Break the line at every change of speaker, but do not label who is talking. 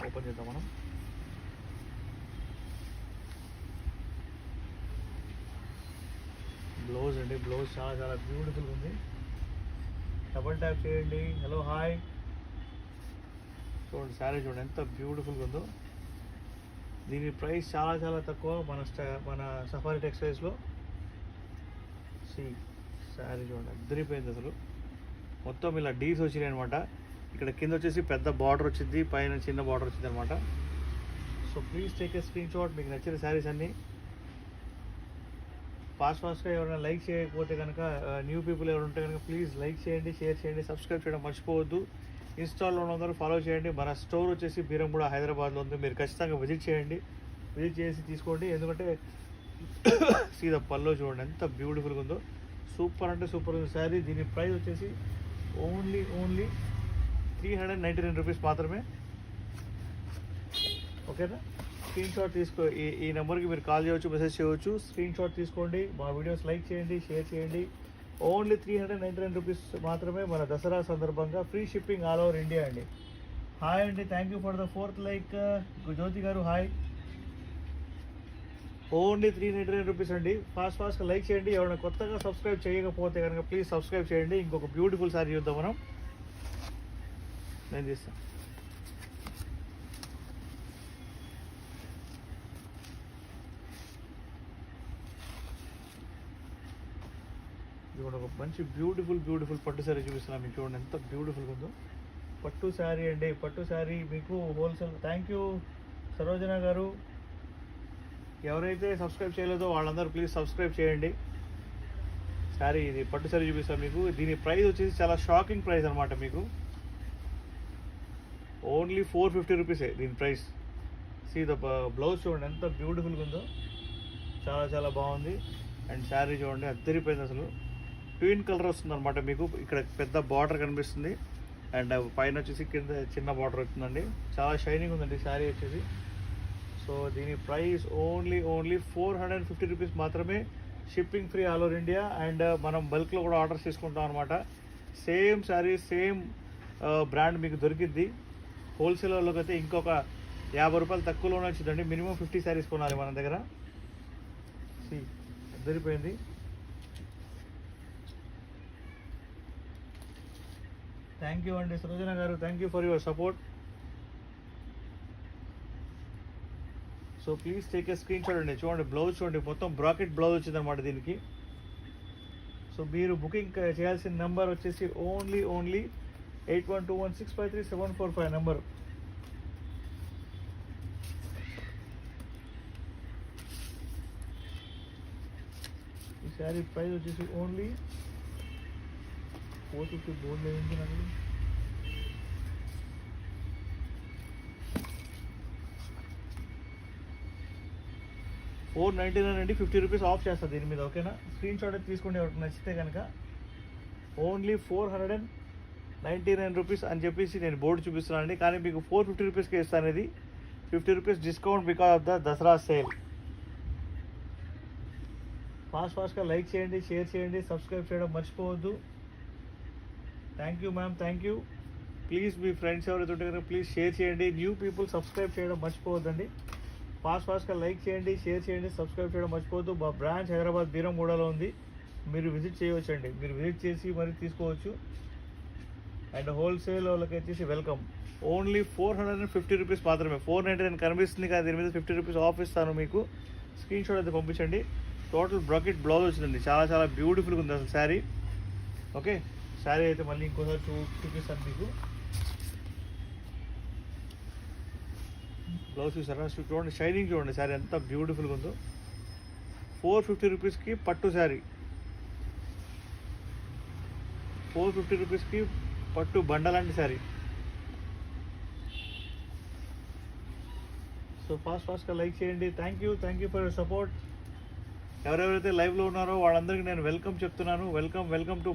Open చేద్దాం మనం. Blouse అండి, బ్లౌజ్ చాలా చాలా బ్యూటిఫుల్గా ఉంది. డబల్ ట్యాప్ చేయండి. హలో హాయ్, చూడండి శారీ చూడండి ఎంత బ్యూటిఫుల్గా ఉందో. దీని ప్రైస్ చాలా చాలా తక్కువ మన సఫారీ టెక్స్టైల్స్లో. శారీ చూడండి అద్దరిపోయింది అసలు. మొత్తం ఇలా డీస్ వచ్చినాయి అనమాట. ఇక్కడ కింద వచ్చేసి పెద్ద బార్డర్ వచ్చింది, పైన చిన్న బార్డర్ వచ్చింది అనమాట. So please take a screen shot. మీకు నచ్చిన శారీస్ అన్నీ ఫాస్ట్గా ఎవరైనా లైక్ చేయకపోతే కనుక, న్యూ పీపుల్ ఎవరు ఉంటే కనుక ప్లీజ్ లైక్ చేయండి, షేర్ చేయండి, సబ్స్క్రైబ్ చేయడం మర్చిపోవద్దు. ఇన్స్టాల్లో ఉన్నందరూ ఫాలో చేయండి. మన స్టోర్ వచ్చేసి బీరంగూడ హైదరాబాద్లో ఉంది. మీరు ఖచ్చితంగా విజిట్ చేయండి, విజిట్ చేసి తీసుకోండి. ఎందుకంటే సీదా పల్లో చూడండి ఎంత బ్యూటిఫుల్గా ఉందో. సూపర్ అంటే సూపర్ ఉంది శారీ. దీని ప్రైస్ వచ్చేసి ఓన్లీ 399 రూపీస్ మాత్రమే. ఓకేనా? స్క్రీన్ షాట్ తీసుకో. ఈ నెంబర్కి మీరు కాల్ చేయవచ్చు, మెసేజ్ చేయవచ్చు. స్క్రీన్ షాట్ తీసుకోండి, మా వీడియోస్ లైక్ చేయండి, షేర్ చేయండి. ఓన్లీ 399 రూపీస్ మాత్రమే. మన దసరా సందర్భంగా free shipping all over India అండి. హాయ్ అండి, thank you for the 4th like. Jyothi గారు హాయ్. ఓన్లీ 399 రూపీస్ అండి. ఫాస్ట్గా లైక్ చేయండి. ఎవరైనా కొత్తగా సబ్స్క్రైబ్ చేయకపోతే కనుక ప్లీజ్ సబ్స్క్రైబ్ చేయండి. ఇంకొక బ్యూటిఫుల్ సారీ చూద్దాం మనం. నేను తీస్తాను. చూడండి ఒక మంచి బ్యూటిఫుల్ పట్టు శారీ చూపిస్తున్నాను మీకు. చూడండి ఎంత బ్యూటిఫుల్గా ఉందో. పట్టు శారీ అండి, పట్టు శారీ మీకు హోల్సేల్. థ్యాంక్ యూ సరోజన గారు. ఎవరైతే సబ్స్క్రైబ్ చేయలేదో వాళ్ళందరూ ప్లీజ్ సబ్స్క్రైబ్ చేయండి. శారీ ఇది పట్టు శారీ చూపిస్తాను మీకు. దీని ప్రైస్ వచ్చేసి చాలా షాకింగ్ ప్రైస్ అనమాట. మీకు ఓన్లీ 450 రూపీసే దీని ప్రైస్. సీ ద బ్లౌజ్ చూడండి ఎంత బ్యూటిఫుల్గా ఉందో. చాలా చాలా బాగుంది. అండ్ శారీ చూడండి అద్దరిపోయింది అసలు. ట్విన్ కలర్ వస్తుంది అనమాట మీకు. ఇక్కడ పెద్ద బార్డర్ కనిపిస్తుంది అండ్ పైన వచ్చేసి కింద చిన్న బార్డర్ వచ్చిందండి. చాలా షైనింగ్ ఉందండి శారీ వచ్చేసి. సో దీని ప్రైస్ ఓన్లీ 450 రూపీస్ మాత్రమే. Shipping free all over India. And మనం బల్క్లో కూడా ఆర్డర్స్ తీసుకుంటాం అనమాట. సేమ్ శారీ సేమ్ బ్రాండ్ మీకు దొరికిద్ది. హోల్సేల్ వాళ్ళకి అయితే ఇంకొక 50 రూపాయలు తక్కువలోనే వచ్చిందండి. మినిమం 50 శారీస్ కొనాలి మన దగ్గర. సరిపోయింది. థ్యాంక్ యూ అండి సరోజన గారు, thank you for your support. So please take a screen shot అండి. చూడండి బ్లౌజ్ చూడండి, మొత్తం బ్రాకెట్ బ్లౌజ్ వచ్చింది అనమాట దీనికి. సో మీరు బుకింగ్ చేయాల్సిన నెంబర్ వచ్చేసి ఓన్లీ 8121653745 నెంబర్. ఈ శారీ ప్రైస్ వచ్చేసి ఓన్లీ 450. బోర్డు లేదు నాకు. $499 అండి. 50 రూపీస్ ఆఫ్ చేస్తారు దీని మీద. ఓకేనా? స్క్రీన్ షాట్ అయితే తీసుకోండి ఎవరికి నచ్చితే కనుక. ఓన్లీ 499 రూపీస్ అని చెప్పేసి నేను బోర్డు చూపిస్తున్నాను అండి. కానీ మీకు 450 రూపీస్కి ఇస్తాను. ఇది 50 rupees discount because of the Dasara sale. ఫాస్ట్గా లైక్ చేయండి, షేర్ చేయండి, సబ్స్క్రైబ్ చేయడం మర్చిపోవద్దు. Thank you ma'am, thank you. Please me friends ఎవరైతే ఉంటే కనుక ప్లీజ్ షేర్ చేయండి. న్యూ పీపుల్ సబ్స్క్రైబ్ చేయడం మర్చిపోవద్దండి. ఫాస్ట్గా లైక్ చేయండి, షేర్ చేయండి, సబ్స్క్రైబ్ చేయడం మర్చిపోవద్దు. మా బ్రాంచ్ హైదరాబాద్ బీరంగూడలో ఉంది. మీరు విజిట్ చేయవచ్చండి. మీరు విజిట్ చేసి మరి తీసుకోవచ్చు. అండ్ హోల్సేల్ వాళ్ళకి వచ్చేసి వెల్కమ్. ఓన్లీ 450 రూపీస్ మాత్రమే. 499 కనిపిస్తుంది కానీ దీని మీద 50 రూపీస్ ఆఫ్ ఇస్తాను మీకు. స్క్రీన్ షాట్ అయితే పంపించండి. టోటల్ బ్రాకెట్ బ్లౌజ్ వచ్చిందండి. చాలా చాలా బ్యూటిఫుల్గా ఉంది అసలు శారీ. ఓకే, శారీ అయితే మళ్ళీ ఇంకోసారి చూపిస్తాను మీకు. బ్లౌజ్ చూసారా? చూడండి షైనింగ్ చూడండి శారీ ఎంత బ్యూటిఫుల్గా ఉందో. 450 రూపీస్కి పట్టు శారీ. 450 రూపీస్కి పట్టు బండలాంటి శారీ. సో ఫాస్ట్గా లైక్ చేయండి. Thank you for your support. ఎవరెవరైతే లైవ్లో ఉన్నారో వాళ్ళందరికీ నేను వెల్కమ్ చెప్తున్నాను. Welcome to